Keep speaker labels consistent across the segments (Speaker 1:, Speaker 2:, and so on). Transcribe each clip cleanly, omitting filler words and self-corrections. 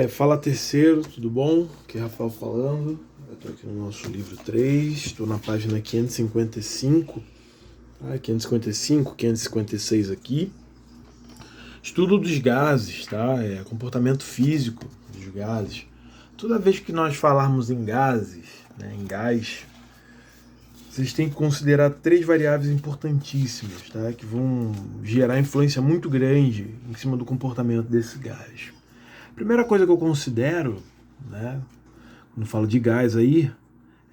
Speaker 1: Fala terceiro, tudo bom? Aqui é Rafael falando. Eu estou aqui no nosso livro 3, estou na página 555, 555, 556 aqui. Estudo dos gases, tá? Comportamento físico dos gases. Toda vez que nós falarmos em gases, em gás, vocês têm que considerar 3 variáveis importantíssimas, tá? Que vão gerar influência muito grande em cima do comportamento desse gás. A primeira coisa que eu considero, quando falo de gás aí,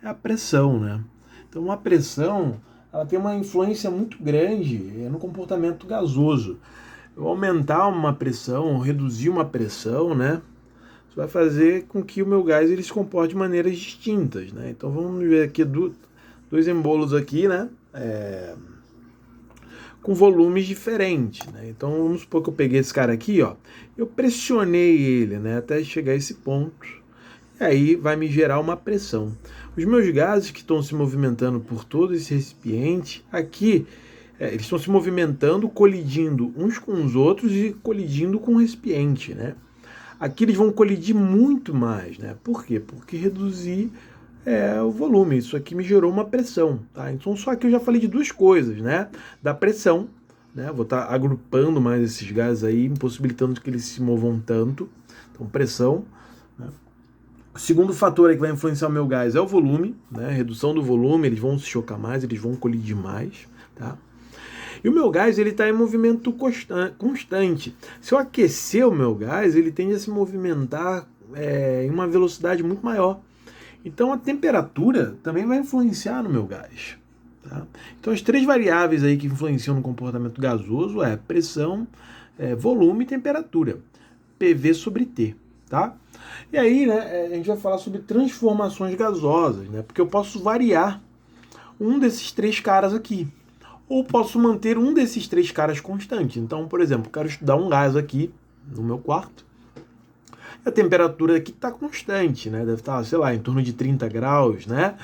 Speaker 1: é a pressão, né? Então a pressão, ela tem uma influência muito grande no comportamento gasoso. Eu aumentar uma pressão, reduzir uma pressão, né? Isso vai fazer com que o meu gás ele se comporte de maneiras distintas, né? Então vamos ver aqui dois embolos aqui, né? Com volumes diferentes, né? Então vamos supor que eu peguei esse cara aqui, ó, eu pressionei ele, né, até chegar a esse ponto, e aí vai me gerar uma pressão. Os meus gases que estão se movimentando por todo esse recipiente aqui, eles estão se movimentando, colidindo uns com os outros e colidindo com o recipiente, né? Aqui eles vão colidir muito mais, né? Por quê? Porque reduzir o volume. Isso aqui me gerou uma pressão, tá? Então só que eu já falei de duas coisas, né? Da pressão, né? Vou estar agrupando mais esses gases aí, impossibilitando que eles se movam tanto. Então pressão, né? O segundo fator aí que vai influenciar o meu gás é o volume, né? Redução do volume, eles vão se chocar mais, eles vão colidir mais, tá? E o meu gás ele está em movimento constante. Se eu aquecer o meu gás, ele tende a se movimentar em uma velocidade muito maior. Então a temperatura também vai influenciar no meu gás. Tá? Então as 3 variáveis aí que influenciam no comportamento gasoso é pressão, volume e temperatura. PV sobre T. Tá? E aí, né, a gente vai falar sobre transformações gasosas, né? Porque eu posso variar um desses 3 caras aqui. Ou posso manter um desses 3 caras constante. Então, por exemplo, eu quero estudar um gás aqui no meu quarto. A temperatura aqui está constante, né? Deve estar, sei lá, em torno de 30 graus, né?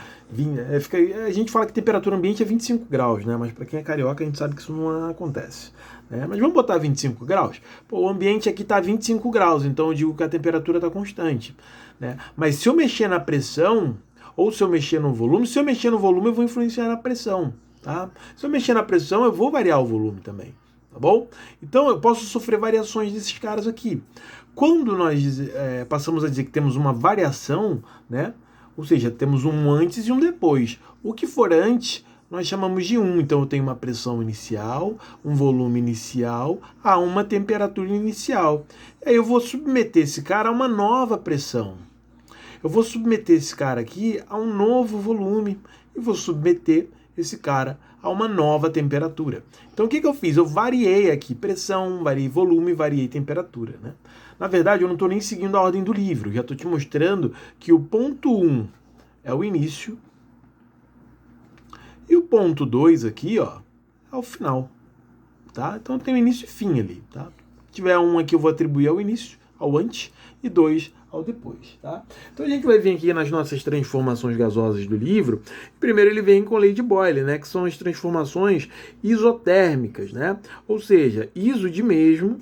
Speaker 1: A gente fala que a temperatura ambiente é 25 graus, né? Mas para quem é carioca, a gente sabe que isso não acontece. Né? Mas vamos botar 25 graus? Pô, o ambiente aqui está 25 graus, então eu digo que a temperatura está constante. Né? Mas se eu mexer na pressão, ou se eu mexer no volume, se eu mexer no volume, eu vou influenciar na pressão. Tá? Se eu mexer na pressão, eu vou variar o volume também. Tá bom? Então eu posso sofrer variações desses caras aqui. Quando nós passamos a dizer que temos uma variação, né? Ou seja, temos um antes e um depois. O que for antes, nós chamamos de 1. Então eu tenho uma pressão inicial, um volume inicial, a uma temperatura inicial. Aí eu vou submeter esse cara a uma nova pressão. Eu vou submeter esse cara aqui a um novo volume e vou submeter esse cara a uma nova temperatura. Então o que eu fiz? Eu variei aqui pressão, variei volume, variei temperatura. Né? Na verdade, eu não estou nem seguindo a ordem do livro. Já estou te mostrando que o ponto 1 é o início e o ponto 2 aqui, ó, é o final. Tá? Então tem o início e fim ali. Tá? Se tiver um aqui, eu vou atribuir ao início, ao antes, e 2 ao depois. Tá? Então a gente vai vir aqui nas nossas transformações gasosas do livro. Primeiro ele vem com a lei de Boyle, né, que são as transformações isotérmicas, né? Ou seja, iso de mesmo,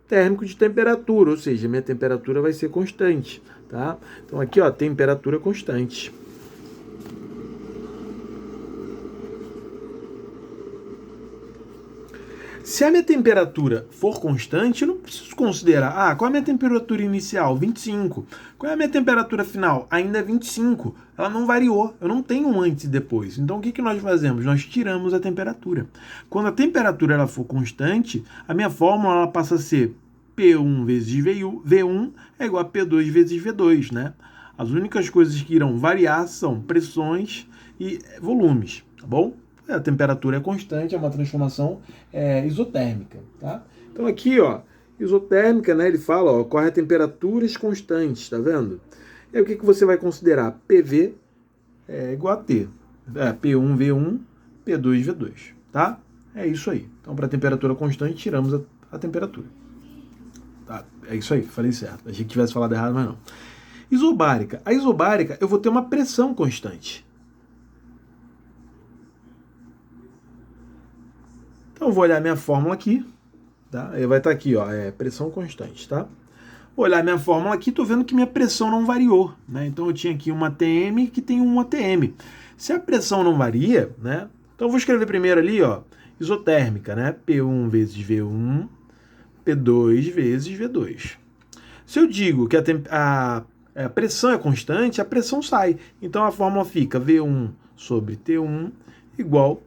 Speaker 1: térmico de temperatura, ou seja, minha temperatura vai ser constante. Tá? Então aqui, ó, temperatura constante. Se a minha temperatura for constante, eu não preciso considerar, qual é a minha temperatura inicial? 25. Qual é a minha temperatura final? Ainda é 25. Ela não variou, eu não tenho um antes e depois. Então o que nós fazemos? Nós tiramos a temperatura. Quando a temperatura ela for constante, a minha fórmula ela passa a ser P1 vezes V1 é igual a P2 vezes V2, né? As únicas coisas que irão variar são pressões e volumes, tá bom? A temperatura é constante, é uma transformação isotérmica. Tá? Então aqui, ó, isotérmica, né, ele fala, ó, ocorre a temperaturas constantes, tá vendo? E aí o que você vai considerar? PV é igual a T. P1, V1, P2, V2. Tá? É isso aí. Então, para temperatura constante, tiramos a temperatura. Tá? É isso aí, falei certo. Achei que tivesse falado errado, mas não. Isobárica. A isobárica, eu vou ter uma pressão constante. Então eu vou olhar minha fórmula aqui, tá? Aí vai estar aqui, ó, pressão constante, tá? Vou olhar minha fórmula aqui, estou vendo que minha pressão não variou, né? Então eu tinha aqui uma ATM que tem um ATM. Se a pressão não varia, né? Então eu vou escrever primeiro ali, ó, isotérmica, né? P1 vezes V1, P2 vezes V2. Se eu digo que a pressão é constante, a pressão sai. Então a fórmula fica V1 sobre T1 igual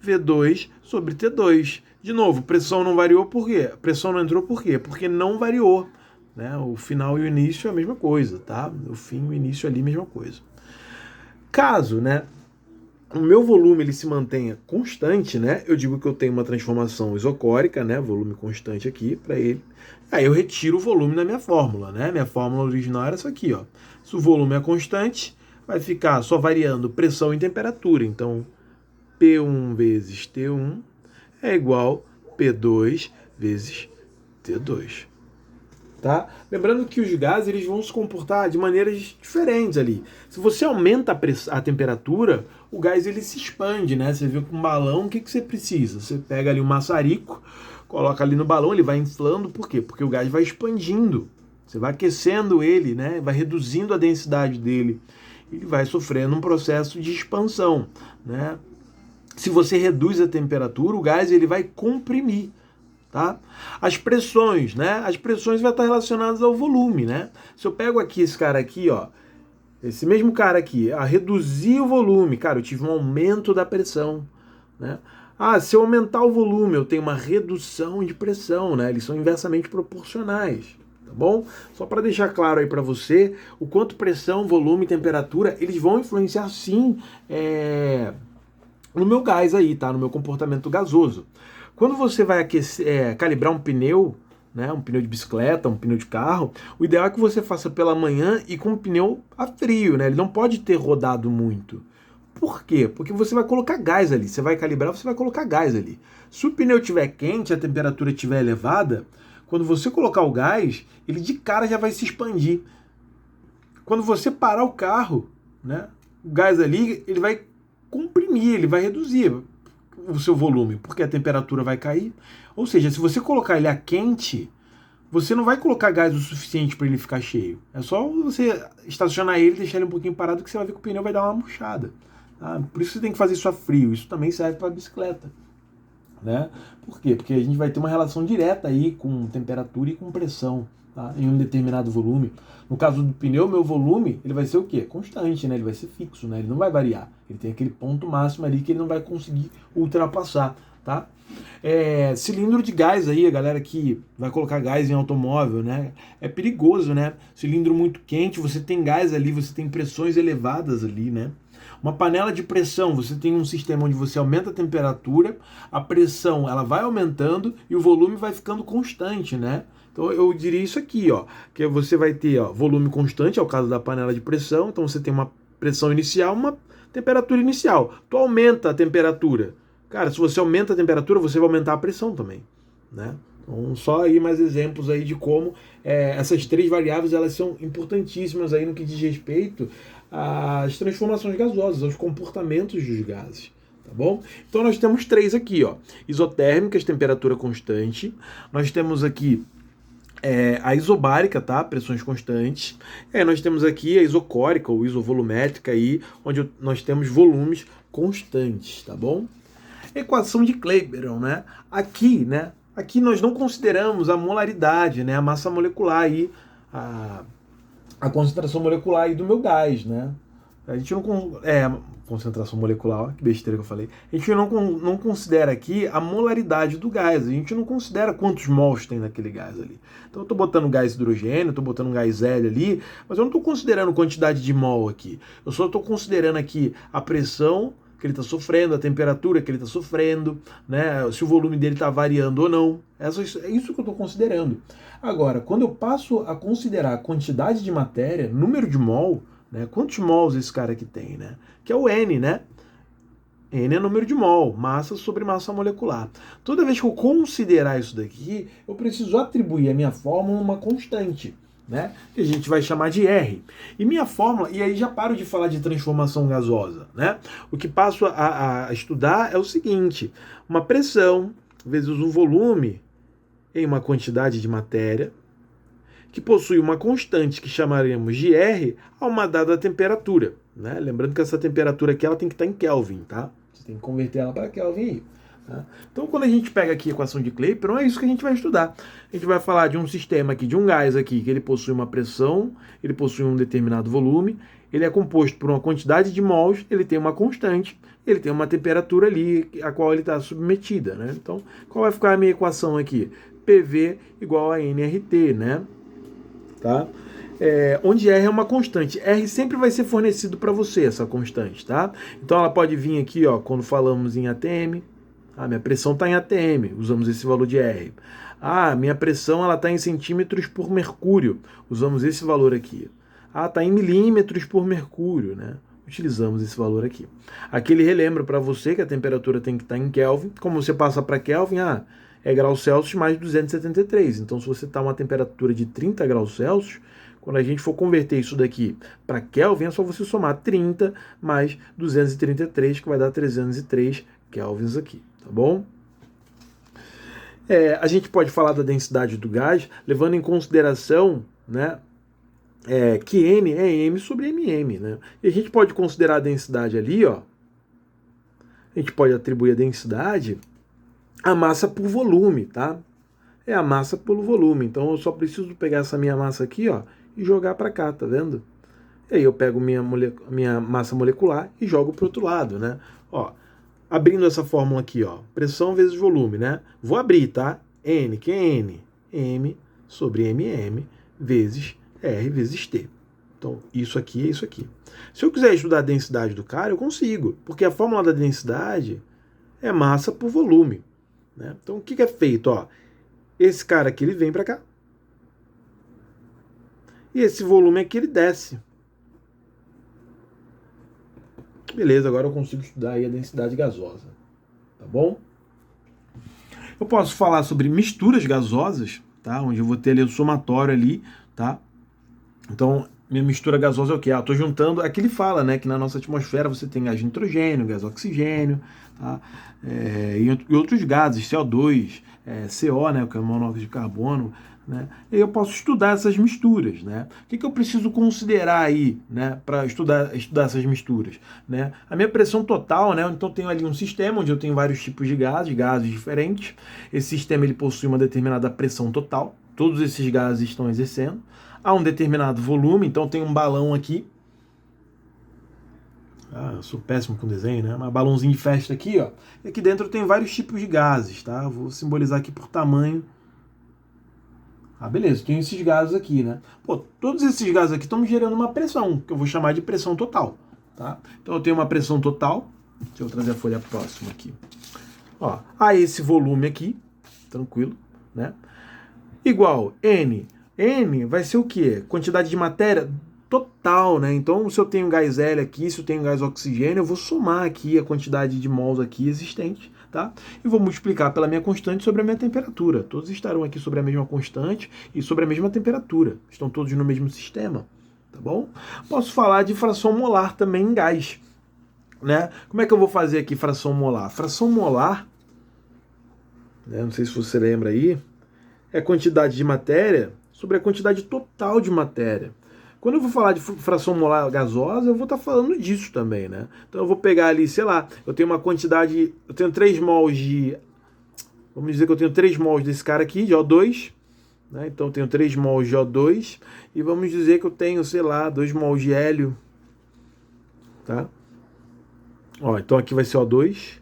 Speaker 1: V2 sobre T2. De novo, pressão não variou por quê? A pressão não entrou por quê? Porque não variou. Né? O final e o início é a mesma coisa, tá? O fim e o início ali, mesma coisa. Caso, né, o meu volume ele se mantenha constante, né? Eu digo que eu tenho uma transformação isocórica, né? Volume constante aqui para ele. Aí eu retiro o volume da minha fórmula, né? Minha fórmula original era essa aqui, ó. Se o volume é constante, vai ficar só variando pressão e temperatura. Então, P1 vezes T1 é igual P2 vezes T2. Tá? Lembrando que os gases eles vão se comportar de maneiras diferentes ali. Se você aumenta a temperatura, o gás ele se expande, né? Você vê com um balão, o que você precisa? Você pega ali um maçarico, coloca ali no balão, ele vai inflando, por quê? Porque o gás vai expandindo. Você vai aquecendo ele, né? Vai reduzindo a densidade dele. Ele vai sofrendo um processo de expansão, né? Se você reduz a temperatura, o gás ele vai comprimir. Tá? As pressões, né? As pressões vão estar relacionadas ao volume, né? Se eu pego aqui esse cara aqui, ó, esse mesmo cara aqui, reduzir o volume, cara, eu tive um aumento da pressão, né? Se eu aumentar o volume, eu tenho uma redução de pressão, né? Eles são inversamente proporcionais, tá bom? Só para deixar claro aí para você o quanto pressão, volume e temperatura, eles vão influenciar sim no meu gás aí, tá? No meu comportamento gasoso. Quando você vai calibrar um pneu, né, um pneu de bicicleta, um pneu de carro, o ideal é que você faça pela manhã e com o pneu a frio, né? Ele não pode ter rodado muito. Por quê? Porque você vai colocar gás ali. Você vai calibrar, você vai colocar gás ali. Se o pneu estiver quente, a temperatura estiver elevada, quando você colocar o gás, ele de cara já vai se expandir. Quando você parar o carro, né, o gás ali, ele vai comprimir, ele vai reduzir o seu volume, porque a temperatura vai cair. Ou seja, se você colocar ele a quente, você não vai colocar gás o suficiente para ele ficar cheio. É só você estacionar ele, deixar ele um pouquinho parado, que você vai ver que o pneu vai dar uma murchada. Tá? Por isso você tem que fazer isso a frio. Isso também serve para a bicicleta. Né? Por quê? Porque a gente vai ter uma relação direta aí com temperatura e com pressão, tá? Em um determinado volume. No caso do pneu, meu volume ele vai ser o quê? Constante, né? Ele vai ser fixo, né? Ele não vai variar. Ele tem aquele ponto máximo ali que ele não vai conseguir ultrapassar, tá? Cilindro de gás aí, a galera que vai colocar gás em automóvel, né? É perigoso, né? Cilindro muito quente, você tem gás ali, você tem pressões elevadas ali, né? Uma panela de pressão, você tem um sistema onde você aumenta a temperatura, a pressão ela vai aumentando e o volume vai ficando constante, né? Então eu diria isso aqui, ó, que você vai ter, ó, volume constante, é o caso da panela de pressão, então você tem uma pressão inicial, uma temperatura inicial. Tu aumenta a temperatura. Cara, se você aumenta a temperatura, você vai aumentar a pressão também, né? Então, só aí mais exemplos aí de como essas três variáveis elas são importantíssimas aí no que diz respeito às transformações gasosas, aos comportamentos dos gases, tá bom? Então nós temos três aqui, ó, isotérmicas, temperatura constante, nós temos aqui a isobárica, tá? Pressões constantes. E aí nós temos aqui a isocórica ou isovolumétrica aí, onde nós temos volumes constantes, tá bom? Equação de Clapeyron, né? Aqui, né? Aqui nós não consideramos a molaridade, né? A massa molecular aí, a concentração molecular aí do meu gás, né? A gente não concentração molecular, ó, que besteira que eu falei. A gente não considera aqui a molaridade do gás. A gente não considera quantos mols tem naquele gás ali. Então eu estou botando gás hidrogênio, estou botando um gás hélio ali, mas eu não estou considerando quantidade de mol aqui. Eu só estou considerando aqui a pressão que ele está sofrendo, a temperatura que ele está sofrendo, né? Se o volume dele está variando ou não. É isso que eu estou considerando. Agora, quando eu passo a considerar a quantidade de matéria, número de mol, né? Quantos mols esse cara aqui tem, né? Que é o N, né? N é número de mol, massa sobre massa molecular. Toda vez que eu considerar isso daqui, eu preciso atribuir a minha fórmula uma constante, né? Que a gente vai chamar de R. E minha fórmula, e aí já paro de falar de transformação gasosa, né? O que passo a estudar é o seguinte: uma pressão vezes um volume em uma quantidade de matéria que possui uma constante que chamaremos de R a uma dada temperatura, né? Lembrando que essa temperatura aqui ela tem que estar em Kelvin, tá? Você tem que converter ela para Kelvin aí. Tá? Então, quando a gente pega aqui a equação de Clapeyron, é isso que a gente vai estudar. A gente vai falar de um sistema aqui, de um gás aqui, que ele possui uma pressão, ele possui um determinado volume, ele é composto por uma quantidade de mols, ele tem uma constante, ele tem uma temperatura ali a qual ele está submetida, né? Então, qual vai ficar a minha equação aqui? PV igual a nRT, né? Tá? Onde R é uma constante. R sempre vai ser fornecido para você, essa constante, tá? Então, ela pode vir aqui, ó, quando falamos em ATM. Minha pressão está em ATM, usamos esse valor de R. Minha pressão está em centímetros por mercúrio, usamos esse valor aqui. Está em milímetros por mercúrio, né? Utilizamos esse valor aqui. Aqui ele relembra para você que a temperatura tem que estar em Kelvin. Como você passa para Kelvin, é graus Celsius mais 273. Então, se você está a uma temperatura de 30 graus Celsius, quando a gente for converter isso daqui para Kelvin, é só você somar 30 mais 233, que vai dar 303 kelvins aqui. Tá bom? A gente pode falar da densidade do gás, levando em consideração, né, que N é M sobre MM. Né? E a gente pode considerar a densidade ali, ó, a gente pode atribuir a densidade à massa por volume, tá? É a massa pelo volume. Então eu só preciso pegar essa minha massa aqui, ó, e jogar para cá, tá vendo? E aí eu pego minha massa molecular e jogo para o outro lado, né? Ó, abrindo essa fórmula aqui, ó, pressão vezes volume, né? Vou abrir, tá? N, que é N? M sobre MM vezes R vezes T. Então, isso aqui é isso aqui. Se eu quiser estudar a densidade do cara, eu consigo, porque a fórmula da densidade é massa por volume, né? Então, o que é feito? Ó, esse cara aqui, ele vem para cá. E esse volume aqui, ele desce. Beleza, agora eu consigo estudar aí a densidade gasosa, tá bom? Eu posso falar sobre misturas gasosas, tá? Onde eu vou ter ali o somatório ali, tá? Então, minha mistura gasosa é o quê? Eu tô juntando, aqui ele fala, né, que na nossa atmosfera você tem gás de nitrogênio, gás de oxigênio, tá? E outros gases, CO2, CO, né, que é o monóxido de carbono, né? E eu posso estudar essas misturas, né? O que eu preciso considerar aí, né, para estudar essas misturas, né? A minha pressão total, né? Então tenho ali um sistema onde eu tenho vários tipos de gases diferentes. Esse sistema ele possui uma determinada pressão total. Todos esses gases estão exercendo. Há um determinado volume, então tem um balão aqui. Eu sou péssimo com desenho, né? Um balãozinho de festa aqui, ó. E aqui dentro tem vários tipos de gases, tá? Vou simbolizar aqui por tamanho. Beleza, tem esses gases aqui, né? Todos esses gases aqui estão me gerando uma pressão, que eu vou chamar de pressão total, tá? Então eu tenho uma pressão total, deixa eu trazer a folha próxima aqui. Ó, a esse volume aqui, tranquilo, né? Igual N. N vai ser o quê? Quantidade de matéria total, né? Então, se eu tenho gás L aqui, se eu tenho gás oxigênio, eu vou somar aqui a quantidade de mols aqui existente, tá? E vou multiplicar pela minha constante sobre a minha temperatura. Todos estarão aqui sobre a mesma constante e sobre a mesma temperatura. Estão todos no mesmo sistema, tá bom? Posso falar de fração molar também em gás, né? Como é que eu vou fazer aqui fração molar? Fração molar, né? Não sei se você lembra aí, é a quantidade de matéria sobre a quantidade total de matéria. Quando eu vou falar de fração molar gasosa, eu vou estar falando disso também, né? Então eu vou pegar ali, sei lá, eu tenho uma quantidade, eu tenho 3 mols de, vamos dizer que eu tenho 3 mols desse cara aqui, de O2, né? Então eu tenho 3 mols de O2, e vamos dizer que eu tenho, sei lá, 2 mols de hélio, tá? Ó, então aqui vai ser O2,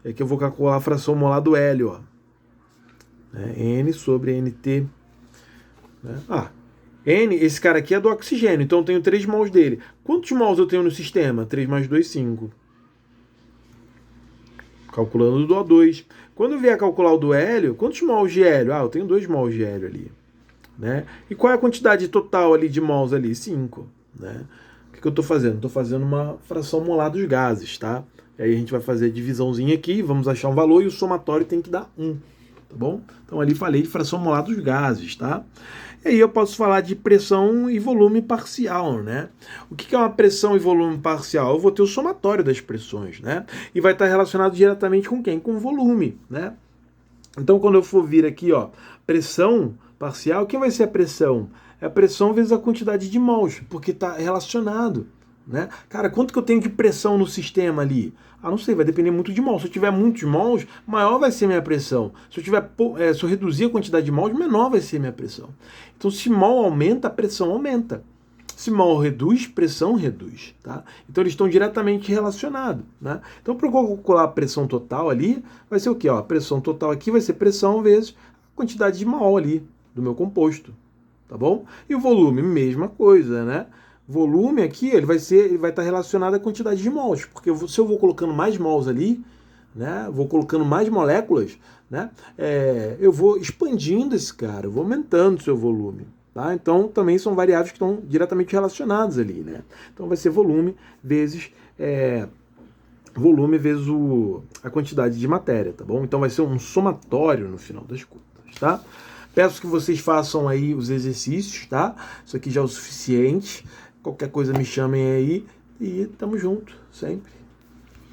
Speaker 1: e aqui eu vou calcular a fração molar do hélio, ó. N sobre NT, né? N, esse cara aqui é do oxigênio, então eu tenho 3 mols dele. Quantos mols eu tenho no sistema? 3 mais 2, 5. Calculando do O2. Quando eu vier calcular o do hélio, quantos mols de hélio? Eu tenho 2 mols de hélio ali, né? E qual é a quantidade total ali de mols ali? 5, né? O que eu estou fazendo? Estou fazendo uma fração molar dos gases, tá? E aí a gente vai fazer a divisãozinha aqui, vamos achar um valor e o somatório tem que dar 1, tá bom? Então ali falei de fração molar dos gases, tá? E aí eu posso falar de pressão e volume parcial, né? O que é uma pressão e volume parcial? Eu vou ter o somatório das pressões, né? E vai estar relacionado diretamente com quem? Com o volume, né? Então quando eu for vir aqui, ó, pressão parcial, quem vai ser a pressão? É a pressão vezes a quantidade de mols, porque está relacionado, né? Cara, quanto que eu tenho de pressão no sistema ali? Ah, não sei, vai depender muito de mols. Se eu tiver muitos mols, maior vai ser minha pressão. Se eu reduzir a quantidade de mols, menor vai ser minha pressão. Então, se mol aumenta, a pressão aumenta. Se mol reduz, pressão reduz, tá? Então eles estão diretamente relacionados, né? Então para eu calcular a pressão total ali, vai ser o quê? Ó, a pressão total aqui vai ser pressão vezes a quantidade de mol ali do meu composto, tá bom? E o volume, mesma coisa, né? Volume aqui, ele vai estar relacionado à quantidade de mols, porque se eu vou colocando mais mols ali, né? Vou colocando mais moléculas, né? Eu vou expandindo esse cara, eu vou aumentando o seu volume. Tá? Então, também são variáveis que estão diretamente relacionadas ali. Né? Então, vai ser volume vezes a quantidade de matéria. Tá bom? Então, vai ser um somatório no final das contas. Tá? Peço que vocês façam aí os exercícios. Tá? Isso aqui já é o suficiente. Qualquer coisa me chamem aí. E tamo junto, sempre.